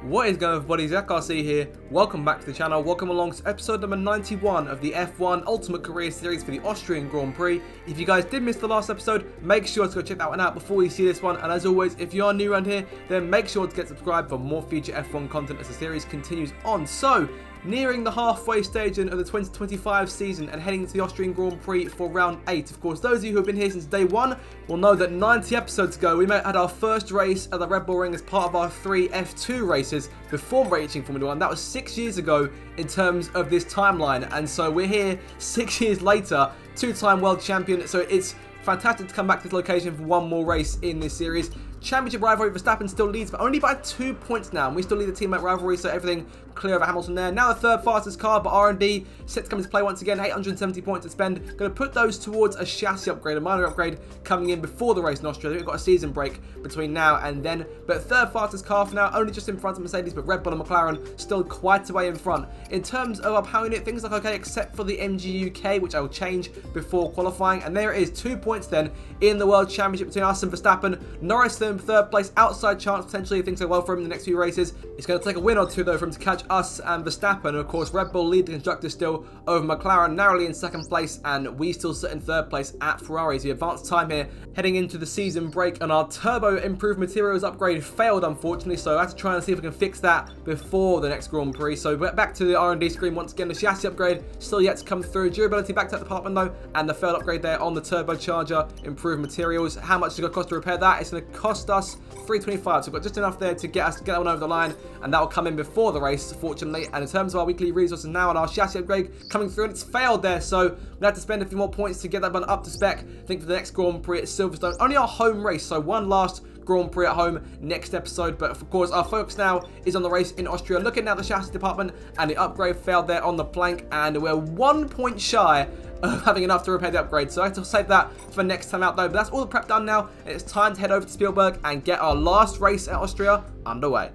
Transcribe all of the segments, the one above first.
What is going on, everybody? Zach RC here. Welcome back to the channel. Welcome along to episode number 91 of the F1 Ultimate Career Series for the Austrian Grand Prix. If you guys did miss the last episode, make sure to go check that one out before you see this one. And as always, if you are new around here, then make sure to get subscribed for more future F1 content as the series continues on. So, nearing the halfway stage of the 2025 season and heading to the Austrian Grand Prix for round 8. Of course, those of you who have been here since day 1 will know that 90 episodes ago we had our first race at the Red Bull Ring as part of our 3 F2 races before reaching Formula 1. That was 6 years ago in terms of this timeline, and so we're here 6 years later, 2-time world champion, so it's fantastic to come back to this location for one more race in this series. Championship rivalry, Verstappen still leads, but only by 2 points now, and we still lead the teammate rivalry, so everything clear over Hamilton there. Now the third fastest car, but R&D set to come into play once again. 870 points to spend. Going to put those towards a chassis upgrade, a minor upgrade coming in before the race in Austria. I think we've got a season break between now and then, but third fastest car for now, only just in front of Mercedes, but Red Bull and McLaren still quite a way in front. In terms of our power unit, things look okay, except for the MG UK, which I will change before qualifying, and there it is, 2 points then in the World Championship between us and Verstappen. Norris then third place, outside chance potentially if things go well for him in the next few races. It's going to take a win or two though for him to catch us and Verstappen. And of course, Red Bull lead the constructors still over McLaren, narrowly in second place, and we still sit in third place at Ferrari. So the advanced time here heading into the season break, and our turbo improved materials upgrade failed unfortunately, so I have to try and see if we can fix that before the next Grand Prix. So back to the R&D screen once again. The chassis upgrade still yet to come through. Durability back to that department though, and the failed upgrade there on the turbocharger, improved materials. How much is it going to cost to repair that? It's going to cost us 325, so we've got just enough there to get that one over the line, and that will come in before the race fortunately. And in terms of our weekly resources now and our chassis upgrade coming through, and it's failed there, so we have to spend a few more points to get that one up to spec. I think for the next Grand Prix at Silverstone, only our home race, so one last Grand Prix at home next episode. But of course our focus now is on the race in Austria. Looking at the chassis department, and the upgrade failed there on the plank, and we're 1 point shy of having enough to repair the upgrade, so I have to save that for next time out though. But that's all the prep done now, and it's time to head over to Spielberg and get our last race at Austria underway.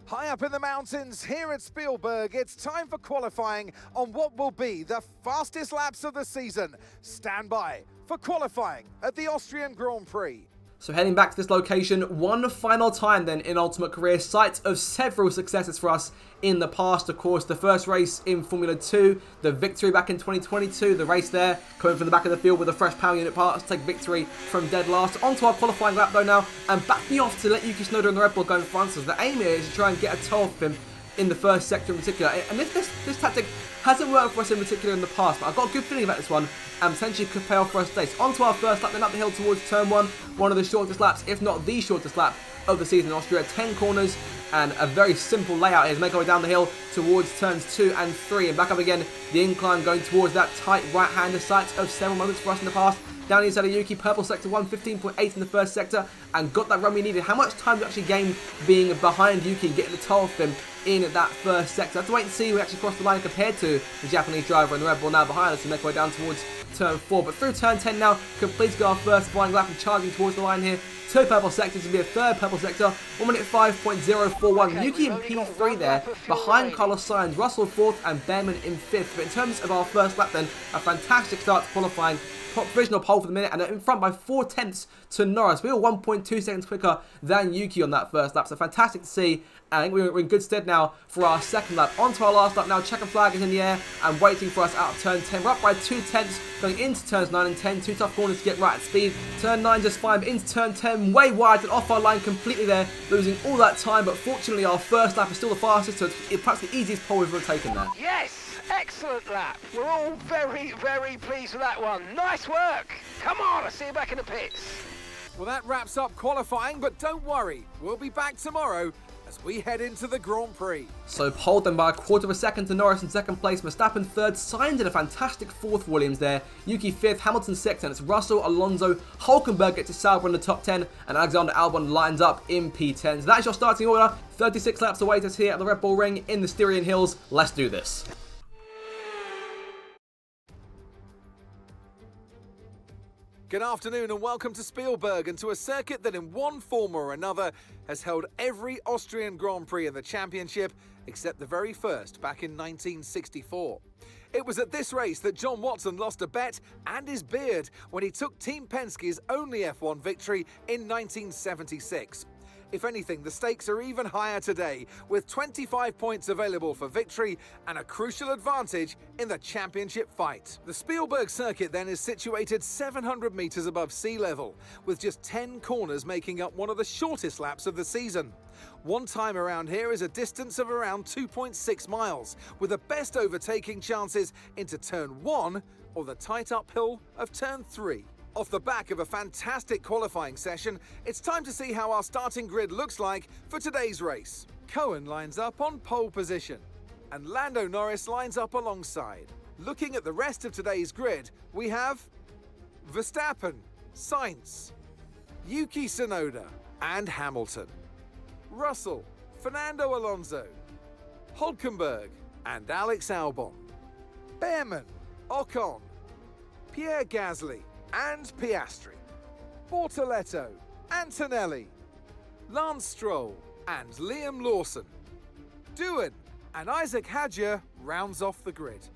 High up in the mountains here at Spielberg, it's time for qualifying on what will be the fastest laps of the season. Stand by for qualifying at the Austrian Grand Prix. So heading back to this location one final time then in Ultimate Career, site of several successes for us in the past. Of course, the first race in Formula 2, the victory back in 2022, the race there, coming from the back of the field with a fresh power unit parts to take victory from dead last. Onto our qualifying lap though now, and backing off to let Yuki Tsunoda and the Red Bull go in front. So the aim here is to try and get a toe off him in the first sector in particular. And this tactic hasn't worked for us in particular in the past, but I've got a good feeling about this one, and potentially could pay off for us today. So onto our first lap, then up the hill towards turn 1, one of the shortest laps, if not the shortest lap of the season in Austria. 10 corners and a very simple layout here to make our way down the hill towards turns 2 and 3, and back up again, the incline going towards that tight right-hander, site of several moments for us in the past. Down inside of Yuki, purple sector 1, 15.8 in the first sector, and got that run we needed. How much time did we actually gain being behind Yuki and getting the toe off him in that first sector? I have to wait and see. We actually crossed the line compared to the Japanese driver and the Red Bull now behind us, and make our way down towards turn 4. But through turn 10 now, completed our first flying lap and charging towards the line here. 2 purple sectors to be a third purple sector. 1 minute 5.041. Okay, Yuki in P3 there, behind Carlos Sainz, Russell 4th, and Behrman in 5th. But in terms of our first lap then, a fantastic start to qualifying. Provisional pole for the minute, and in front by 4 tenths to Norris. We were 1.2 seconds quicker than Yuki on that first lap, so fantastic to see. I think we're in good stead now for our second lap. On to our last lap now. Checkered flag is in the air and waiting for us out of turn 10. We're up by 2 tenths going into turns 9 and 10. 2 tough corners to get right at speed. Turn 9 just fine, but into turn 10 way wide and off our line completely there, losing all that time. But fortunately our first lap is still the fastest, so it's perhaps the easiest pole we've ever taken there. Yes! Excellent lap. We're all very, very pleased with that one. Nice work. Come on, I'll see you back in the pits. Well, that wraps up qualifying, but don't worry, we'll be back tomorrow as we head into the Grand Prix. So pulled them by a quarter of a second to Norris in second place, Verstappen third, Sainz in a fantastic 4th, Williams there, Yuki 5th, Hamilton 6th, and it's Russell, Alonso, Hulkenberg gets to Sauber in the top 10, and Alexander Albon lines up in P10. So that is your starting order. 36 laps await us here at the Red Bull Ring in the Styrian Hills. Let's do this. Good afternoon and welcome to Spielberg, and to a circuit that in one form or another has held every Austrian Grand Prix in the championship except the very first back in 1964. It was at this race that John Watson lost a bet and his beard when he took Team Penske's only F1 victory in 1976. If anything, the stakes are even higher today, with 25 points available for victory and a crucial advantage in the championship fight. The Spielberg circuit then is situated 700 metres above sea level, with just 10 corners making up one of the shortest laps of the season. One time around here is a distance of around 2.6 miles, with the best overtaking chances into turn 1 or the tight uphill of turn 3. Off the back of a fantastic qualifying session, it's time to see how our starting grid looks like for today's race. Cohen lines up on pole position, and Lando Norris lines up alongside. Looking at the rest of today's grid, we have Verstappen, Sainz, Yuki Tsunoda, and Hamilton. Russell, Fernando Alonso, Hülkenberg, and Alex Albon. Behrman, Ocon, Pierre Gasly, and Piastri. Bortoletto, Antonelli, Lance Stroll, and Liam Lawson. Doohan and Isaac Hadjar rounds off the grid.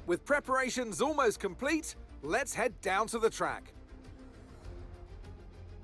With preparations almost complete, let's head down to the track.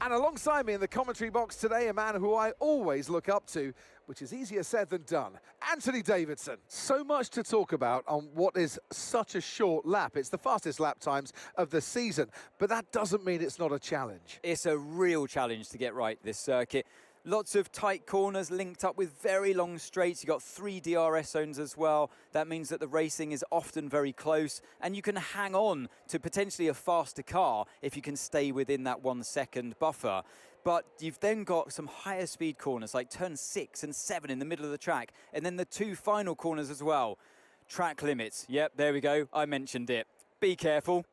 And alongside me in the commentary box today, a man who I always look up to, which is easier said than done, Anthony Davidson. So much to talk about on what is such a short lap. It's the fastest lap times of the season, but that doesn't mean it's not a challenge. It's a real challenge to get right this circuit. Lots of tight corners linked up with very long straights. You've got 3 DRS zones as well. That means that the racing is often very close, and you can hang on to potentially a faster car if you can stay within that 1 second buffer. But you've then got some higher speed corners like turn 6 and 7 in the middle of the track, and then the 2 final corners as well. Track limits. Yep, there we go. I mentioned it. Be careful.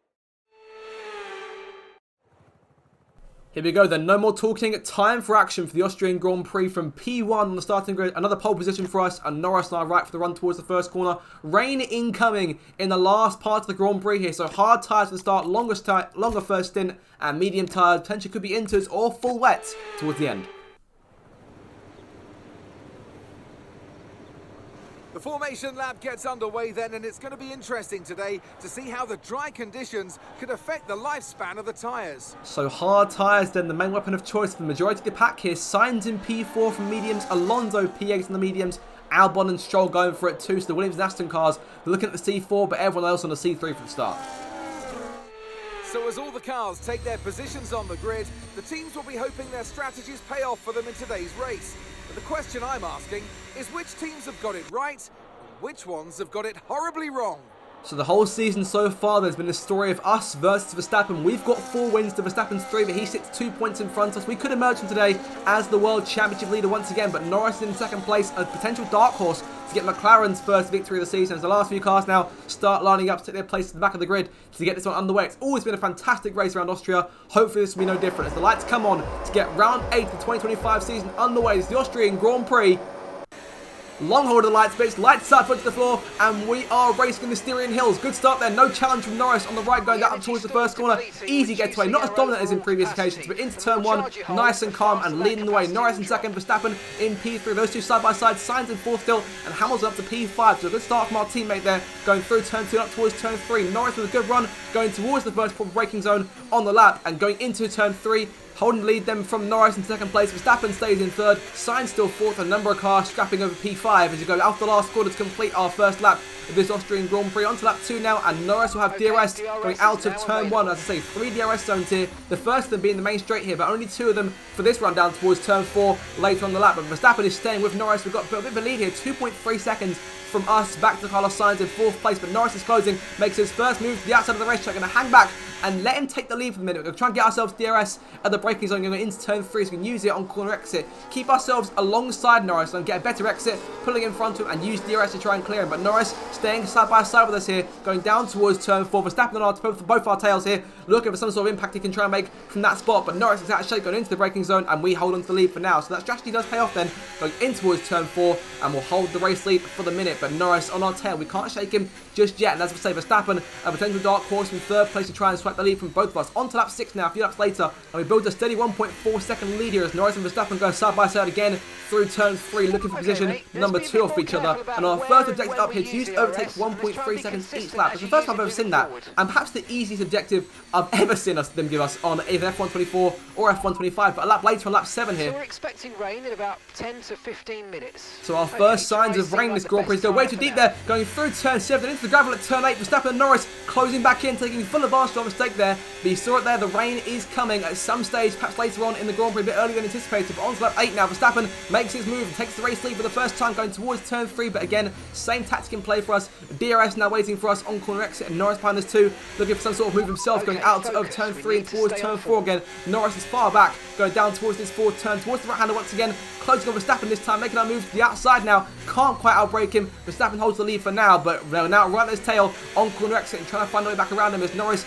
Here we go then, no more talking, time for action for the Austrian Grand Prix from P1 on the starting grid. Another pole position for us, and Norris and I right for the run towards the first corner. Rain incoming in the last part of the Grand Prix here, so hard tyres at the start, longer first stint, and medium tyres, potentially could be inters or full wet towards the end. The formation lap gets underway then, and it's going to be interesting today to see how the dry conditions could affect the lifespan of the tyres. So hard tyres then, the main weapon of choice for the majority of the pack here. Sainz in P4 from mediums, Alonso P8 in the mediums, Albon and Stroll going for it too. So the Williams and Aston cars, they're looking at the C4, but everyone else on the C3 for the start. So as all the cars take their positions on the grid, the teams will be hoping their strategies pay off for them in today's race. But the question I'm asking is which teams have got it right and which ones have got it horribly wrong? So the whole season so far, there's been a story of us versus Verstappen. We've got 4 wins to Verstappen's 3, but he sits 2 points in front of us. We could emerge from today as the World Championship leader once again, but Norris is in second place, a potential dark horse to get McLaren's first victory of the season as the last few cars now start lining up to take their place at the back of the grid to get this one underway. It's always been a fantastic race around Austria. Hopefully this will be no different as the lights come on to get round 8 of the 2025 season underway. It's the Austrian Grand Prix. Long hold of the lights, bitch. Lights up, foot to the floor, and we are racing in the Styrian Hills. Good start there. No challenge from Norris on the right, going down up towards the first corner. Easy getaway. Not as dominant as in previous occasions, but into turn 1, nice and calm and leading the way. Norris in second, Verstappen in P3. Those two side by side. Sainz in fourth still, and Hamilton up to P5. So a good start from our teammate there, going through turn 2 up towards turn 3. Norris with a good run, going towards the first proper braking zone on the lap, and going into turn 3. Holding lead them from Norris in second place. Verstappen stays in third. Sainz still fourth. A number of cars scrapping over P5 as you go out the last quarter to complete our first lap of this Austrian Grand Prix. On to lap 2 now, and Norris will have DRS going out of turn 1. As I say, 3 DRS zones here. The first of them being the main straight here, but only 2 of them for this run down towards turn 4 later on the lap. But Verstappen is staying with Norris. We've got a bit of a lead here, 2.3 seconds from us back to Carlos Sainz in 4th place, but Norris is closing, makes his first move to the outside of the racetrack, going to hang back and let him take the lead for the minute. We're going to try and get ourselves DRS at the braking zone, going into turn 3, so we can use it on corner exit. Keep ourselves alongside Norris and get a better exit, pulling in front of him and use DRS to try and clear him. But Norris staying side by side with us here, going down towards turn 4. Verstappen on both our tails here, looking for some sort of impact he can try and make from that spot. But Norris is out of shape going into the braking zone, and we hold on to the lead for now. So that strategy does pay off then, going in towards turn 4, and we'll hold the race lead for the minute. But Norris on our tail, we can't shake him just yet. And as I say, Verstappen, a potential dark horse in 3rd place to try and collect the lead from both of us. On to lap 6 now, a few laps later, and we build a steady 1.4 second lead here as Norris and Verstappen go side by side again through turn 3, looking for position number 2 off each other. And our first objective up here to use overtakes 1.3 seconds each lap. It's the first time I've ever seen that, and perhaps the easiest objective I've ever seen them give us on either F124 or F125. But a lap later on lap 7 here. So we're expecting rain in about 10 to 15 minutes. So our first signs of rain this Grand Prix go way too deep there, going through turn 7 and into the gravel at turn 8. Verstappen and Norris closing back in, taking full advantage of our mistake there. But you saw it there, the rain is coming at some stage, perhaps later on in the Grand Prix, a bit earlier than anticipated. But on to lap 8 now, Verstappen makes his move and takes the race lead for the first time, going towards turn 3. But again, same tactic in play for us. DRS now waiting for us on corner exit, and Norris behind us too, looking for some sort of move himself, going out of turn 3 and towards turn 4 again. Norris is far back, going down towards this fourth turn, towards the right-hander once again, closing on Verstappen this time, making our move to the outside now. Can't quite outbrake him. Verstappen holds the lead for now, but we're now right at his tail on corner exit and trying to find a way back around him as Norris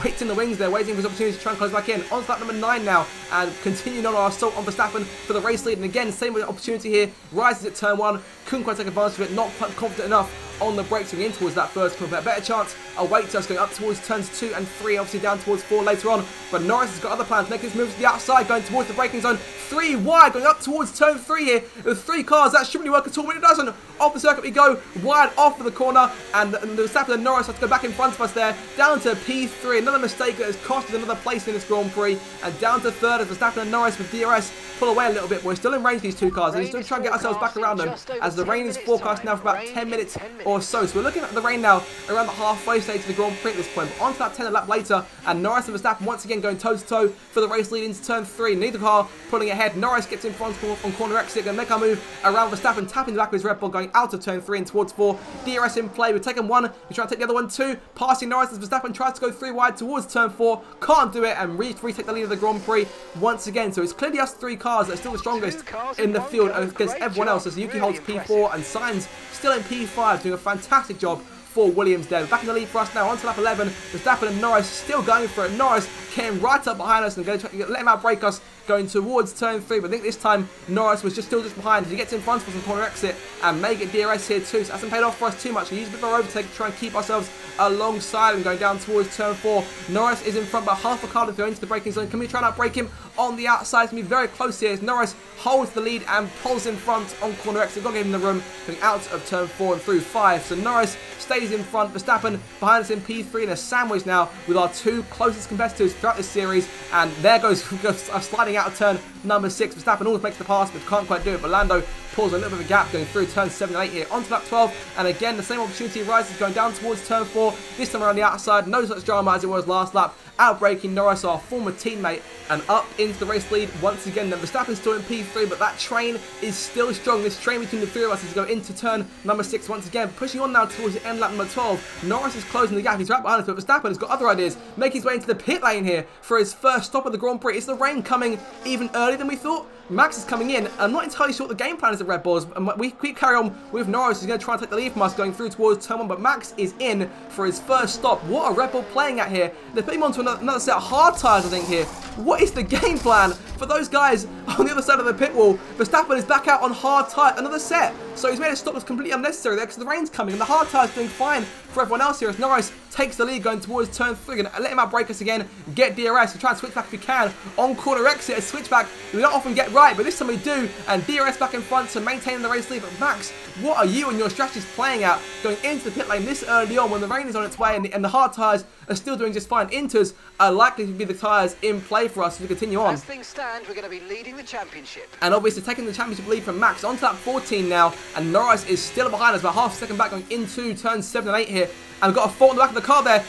waits in the wings there, waiting for his opportunity to try and close back in. On to lap number 9 now, and continuing on our assault on Verstappen for the race lead. And again, same opportunity here, rises at turn 1, couldn't quite take advantage of it, not quite confident enough on the brakes going in towards that first corner. Better chance awaits us going up towards turns 2 and 3, obviously down towards 4 later on. But Norris has got other plans, making his moves to the outside, going towards the braking zone. 3 wide, going up towards turn 3 here. With 3 cars, that shouldn't really work at all, but it doesn't. Off the circuit we go, wide off of the corner, and the Verstappen and Norris have to go back in front of us there, down to P3. Another mistake that has cost us another place in this Grand Prix, and down to 3rd as Verstappen and Norris with DRS pull away a little bit. But we're still in range, these 2 cars, and we're still trying to get ourselves back around them, as the rain is forecast now for about 10 minutes or so. So we're looking at the rain now around the halfway stage of the Grand Prix at this point. But on to that 10 a lap later, and Norris and Verstappen once again going toe to toe for the race lead into turn 3. Neither car pulling ahead. Norris gets in front on corner exit, going to make our move around Verstappen, tapping the back of his Red Bull, going out of turn 3 and towards 4. DRS in play. We're taking 1, we try to take the other one 2, passing Norris as Verstappen tries to go 3 wide towards turn 4. Can't do it, and retake the lead of the Grand Prix once again. So it's clearly us 3 cars that are still the strongest in the field against everyone else, as Yuki holds P4 and Sainz still in P5, doing a fantastic job for Williams there. Back in the lead for us now, on to lap 11. Verstappen and Norris still going for it. Norris came right up behind us and going to let him outbrake us, going towards turn 3. But I think this time Norris was still just behind as he gets in front of us on corner exit and may get DRS here too. So it hasn't paid off for us too much. We use a bit of our overtake to try and keep ourselves alongside him, going down towards turn 4. Norris is in front by half a car to go into the braking zone. Can we try and outbrake him on the outside? It's going to be very close here as Norris holds the lead and pulls in front on corner exit. Got to give him the room, going out of turn 4 and through 5. So Norris stays in front. Verstappen behind us in P3 and a sandwich now with our 2 closest competitors throughout this series. And there goes sliding out of turn number 6. Verstappen almost makes the pass but can't quite do it. But Lando pulls a little bit of a gap going through turn 7 and 8 here. Onto lap 12, and again the same opportunity arises, going down towards turn 4. This time around the outside, no such drama as it was last lap. Outbreaking Norris, our former teammate, and up into the race lead once again. Then Verstappen's still in P3, but that train is still strong. This train between the 3 of us is going into turn number 6 once again, pushing on now towards the end lap number 12. Norris is closing the gap. He's right behind us, but Verstappen has got other ideas, making his way into the pit lane here for his first stop of the Grand Prix. Is the rain coming even earlier than we thought? Max is coming in. I'm not entirely sure what the game plan is at Red Bulls. We carry on with Norris, who's going to try and take the lead from us going through towards turn 1, but Max is in for his first stop. What a Red Bull playing at here. They're putting him onto another set of hard tyres, I think, here. What is the game plan for those guys on the other side of the pit wall? Verstappen is back out on hard tyre, another set. So he's made a stop that's completely unnecessary there because the rain's coming and the hard tyre's doing fine for everyone else here as Norris takes the lead going towards turn 3. Gonna let him outbrake us again, get DRS, and try and switch back if we can. On corner exit, a switchback we don't often get right, but this time we do, and DRS back in front to maintain the race lead. But Max, what are you and your strategies playing at going into the pit lane this early on when the rain is on its way and the hard tyres are still doing just fine? Inters are likely to be the tyres in play for us as we continue on. As things stand, we're going to be leading the championship. And obviously taking the championship lead from Max onto lap 14 now, and Norris is still behind us, about half a second back going into turns 7 and 8 here. And we've got a fault in the back of the car there.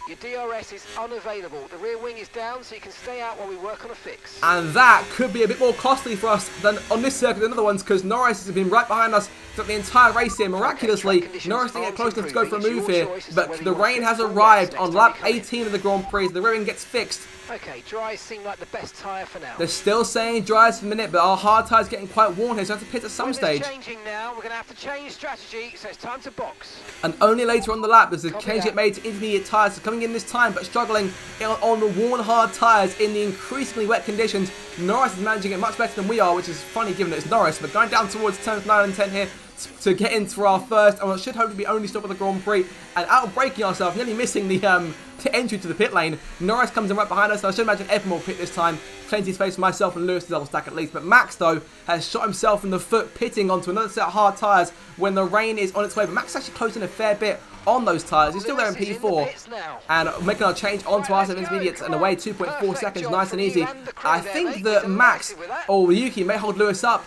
Your DRS is unavailable. The rear wing is down, so you can stay out while we work on a fix. And that could be a bit more costly for us than on this circuit than other ones, because Norris has been right behind us throughout the entire race here. Miraculously, Norris didn't get close enough to go for a move here, but the rain has arrived on lap 18 of the Grand Prix. The rear wing gets fixed. Okay, dries seem like the best tyre for now. They're still saying dries for the minute, but our hard tyre's getting quite worn here, so we have to pit at some stage. Changing now. We're going to have to change strategy, so it's time to box. And only later on the lap does the change get made to intermediate tyres. So coming in this time, but struggling on the worn hard tyres in the increasingly wet conditions. Norris is managing it much better than we are, which is funny given that it's Norris. But going down towards turns 9 and 10 here, to get into our first, and should hopefully be only stop at the Grand Prix, and out braking ourselves, nearly missing the entry to the pit lane. Norris comes in right behind us, and I should imagine Evan will pit this time. Plenty of space for myself and Lewis to double stack at least, but Max though has shot himself in the foot pitting onto another set of hard tyres when the rain is on its way, but Max is actually closing a fair bit on those tyres. He's still there in P4 and making our change onto our intermediates and away 2.4 seconds, nice and easy. I think that Max or Yuki may hold Lewis up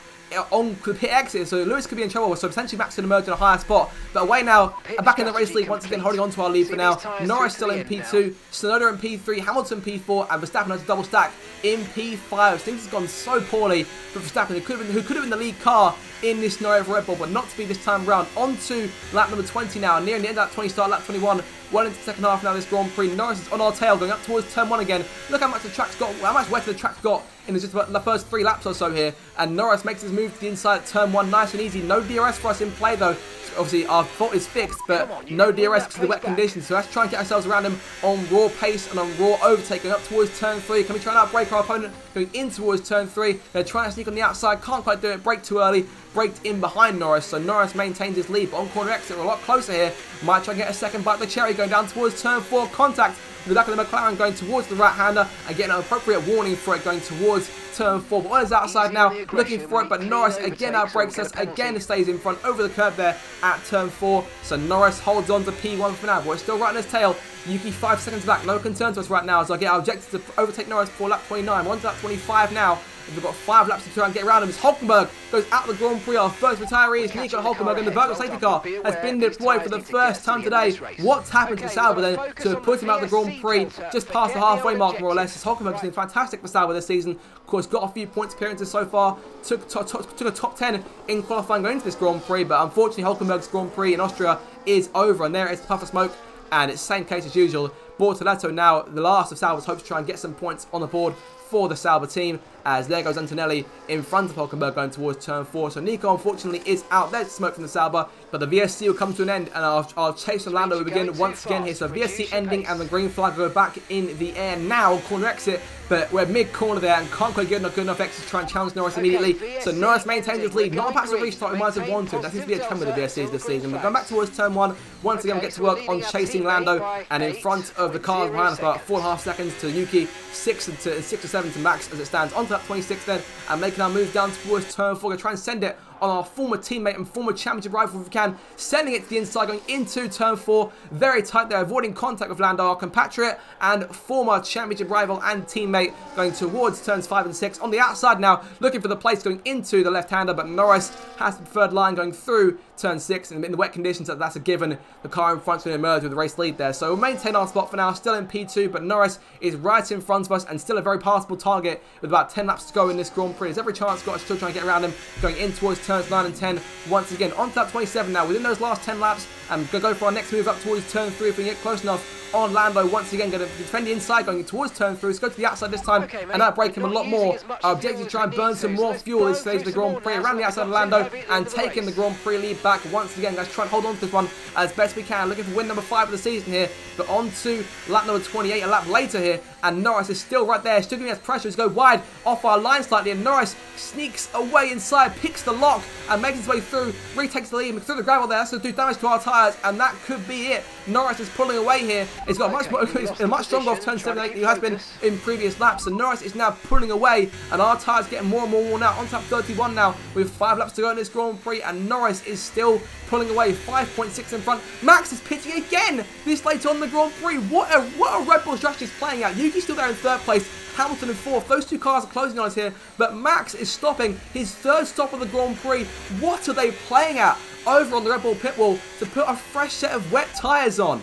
on the pit exit, so Lewis could be in trouble, so potentially Max could emerge in a higher spot. But away now, back in the race lead once again, holding on to our lead for now. Norris still in P2, Tsunoda in P3, Hamilton P4, and Verstappen has a double stack in P5. Things have gone so poorly for Verstappen, who could have been the lead car in this scenario for Red Bull, but not to be this time around. On to lap number 20 now, nearing the end of that 20 start, lap 21. Well into the second half now, this Grand Prix. Norris is on our tail, going up towards turn 1 again. Look how much the track's got, how much wetter the track's got in just about the first 3 laps or so here. And Norris makes his move to the inside turn 1, nice and easy. No DRS for us in play though. Obviously our fault is fixed, but no DRS because of the wet conditions. So let's try and get ourselves around him on raw pace and on raw overtake, going up towards turn 3. Can we try and outbrake our opponent? Going in towards turn 3. They're trying to sneak on the outside, can't quite do it, brake too early. Braked in behind Norris, so Norris maintains his lead, but on corner exit we're a lot closer here. Might try and get a second bite of the cherry, going down towards turn 4, contact with the back of the McLaren going towards the right-hander and getting an appropriate warning for it going towards turn 4. But on his outside now, looking for it, but Norris again outbrakes us, again stays in front over the curve there at turn 4. So Norris holds on to P1 for now, but we're still right on his tail. Yuki 5 seconds back, no concern to us right now as I get our objective to overtake Norris before lap 29. We're on to lap 25 now. We've got 5 laps to try and get around him. Hulkenberg goes out the Grand Prix. Our first retiree is Nico Hulkenberg, and the virtual safety car has been deployed for the first time today. What's happened to Sauber then to put him out the Grand Prix just past the halfway mark more or less? Hulkenberg has been fantastic for Sauber this season. Of course, got a few points appearances so far. Took a top 10 in qualifying going into this Grand Prix, but unfortunately Hulkenberg's Grand Prix in Austria is over, and there is puff of smoke. And it's the same case as usual. Bortoletto now, the last of Sauber's hopes to try and get some points on the board for the Sauber team, as there goes Antonelli in front of Hulkenberg going towards turn 4. So Nico unfortunately is out. There's smoke from the Sauber, but the VSC will come to an end and our chase of Lando will begin once again here. So VSC ending and the green flag will go back in the air now, corner exit, but we're mid-corner there and can't quite get good enough exit to try and challenge Norris immediately. So Norris maintains his lead, not a passive restart we might have wanted. That seems to be a trend with the VSCs this season. We're going back towards turn 1. Once again we get to work on chasing Lando, and in front of the cars behind us about 4.5 seconds to Yuki, 6 to 7 to Max as it stands. Onto that 26 then, and making our move down towards turn 4. Going to try and send it on our former teammate and former championship rival if we can, sending it to the inside, going into turn 4, very tight there, avoiding contact with Lando, our compatriot and former championship rival and teammate, going towards turns 5 and 6. On the outside now, looking for the place going into the left-hander, but Norris has the preferred line going through turn 6, and in the wet conditions that's a given. The car in front's going to emerge with the race lead there, so we'll maintain our spot for now, still in P2, but Norris is right in front of us and still a very passable target with about 10 laps to go in this Grand Prix. There's every chance Scott is still trying to get around him, going in towards turns 9 and 10 once again. On to lap 27 now, within those last 10 laps, and go for our next move up towards turn 3 if we can get close enough on Lando. Once again, going to defend the inside, going towards turn 3. Let's go to the outside this time and outbrake him a lot more. Our objective is to try and burn some more fuel this stage of the Grand Prix around the outside of Lando and taking the Grand Prix lead back once again. Let's try and hold on to this one as best we can, looking for win number 5 of the season here. But on to lap number 28, a lap later here, and Norris is still right there, still giving us pressure to go wide off our line slightly, and Norris sneaks away inside, picks the lock and makes his way through, retakes the lead through the gravel there. That's going to do damage to our tyres, and that could be it. Norris is pulling away here. He's got a much stronger off turn 7 and 8 than he has been in previous laps, so Norris is now pulling away and our tyres getting more and more worn out. On tap 31 now with 5 laps to go in this Grand Prix, and Norris is still pulling away, 5.6 in front. Max is pitting again this late on the Grand Prix. What a Red Bull strategy is playing out. Yuki's still there in 3rd place, Hamilton in 4th. Those two cars are closing on us here, but Max is stopping his 3rd stop of the Grand Prix. What are they playing at over on the Red Bull pit wall to put a fresh set of wet tyres on?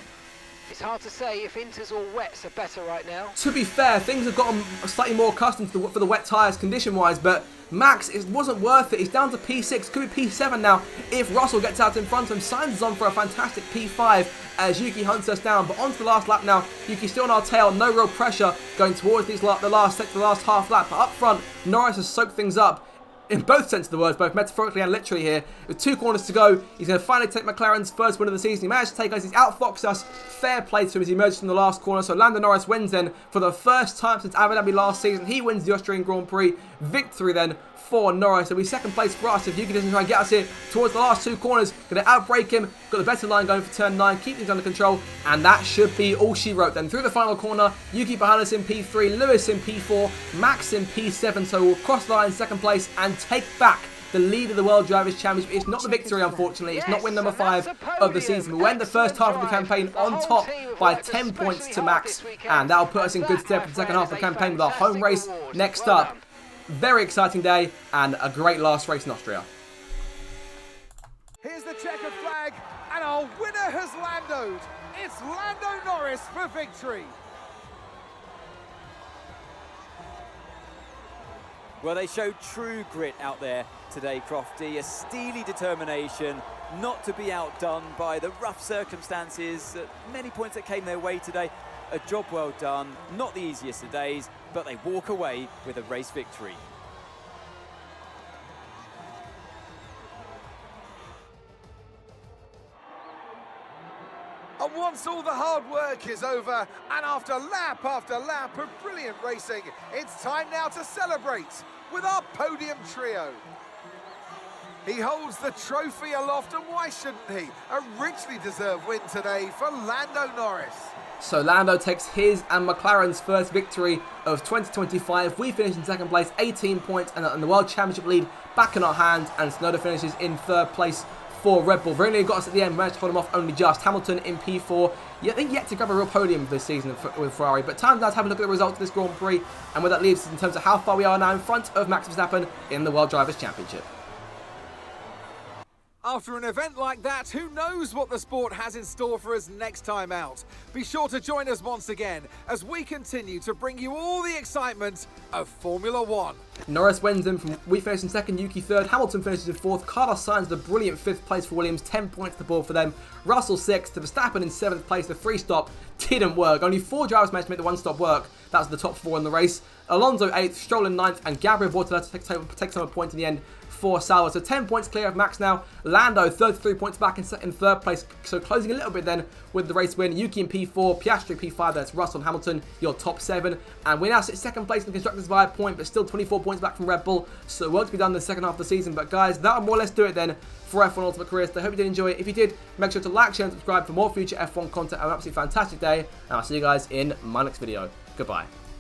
It's hard to say if inters or wets are better right now. To be fair, things have gotten slightly more accustomed to for the wet tyres condition-wise, but Max, it wasn't worth it. He's down to P6, could be P7 now if Russell gets out in front of him. Sainz is on for a fantastic P5 as Yuki hunts us down. But on to the last lap now. Yuki's still on our tail, no real pressure going towards the last half lap. But up front, Norris has soaked things up. in both senses of the words, both metaphorically and literally here. With 2 corners to go, he's going to finally take McLaren's first win of the season. He managed to take us, he's outfoxed us. Fair play to him as he emerges from the last corner. So Lando Norris wins then for the first time since Abu Dhabi last season. He wins the Austrian Grand Prix. Victory then for Norris. It'll be second place for us if Yuki doesn't try and get us here towards the last 2 corners. Going to outbrake him. Got the better line going for turn 9. Keep things under control. And that should be all she wrote then. Through the final corner, Yuki behind us in P3, Lewis in P4, Max in P7. So we'll cross the line in second place and take back the lead of the World Drivers' Championship. It's not the victory, unfortunately. It's not win number 5 of the season. We win the first half of the campaign on top by 10 points to Max. And that'll put us in good stead for the second half of the campaign with our home race next up. Very exciting day and a great last race in Austria. Here's the checkered flag, and our winner has Landoed. It's Lando Norris for victory. Well, they showed true grit out there today, Crofty. A steely determination not to be outdone by the rough circumstances. Many points that came their way today. A job well done. Not the easiest of days, but they walk away with a race victory. And once all the hard work is over, and after lap of brilliant racing, it's time now to celebrate with our podium trio. He holds the trophy aloft, and why shouldn't he? A richly deserved win today for Lando Norris. So Lando takes his and McLaren's first victory of 2025. We finish in second place, 18 points, and the World Championship lead back in our hands. And Tsunoda finishes in third place for Red Bull. Very nearly got us at the end, managed to hold him off only just. Hamilton in P4. Yeah, they yet to grab a real podium this season with Ferrari. But time now to have a look at the results of this Grand Prix and where that leaves us in terms of how far we are now in front of Max Verstappen in the World Drivers' Championship. After an event like that, who knows what the sport has in store for us next time out? Be sure to join us once again as we continue to bring you all the excitement of Formula One. Norris wins them. We finish in second, Yuki third, Hamilton finishes in fourth, Carlos Sainz the brilliant 5th place for Williams, 10 points to the board for them, Russell 6th, Verstappen in 7th place. The 3-stop didn't work. Only 4 drivers managed to make the 1-stop work. That was the top 4 in the race. Alonso 8th, Stroll in 9th, and Gabriel Bortoleto takes some points in the end for Sauber. So 10 points clear of Max now. Lando 33 points back in third place, so closing a little bit then with the race win. Yuki in P4, Piastri P5, that's Russell and Hamilton, your top 7. And we now sit second place in the Constructors by a point, but still 24 points back from Red Bull. So work to be done in the second half of the season. But guys, that'll more or less do it then for F1 Ultimate Careers. I hope you did enjoy it. If you did, make sure to like, share and subscribe for more future F1 content. Have an absolutely fantastic day, and I'll see you guys in my next video. Goodbye.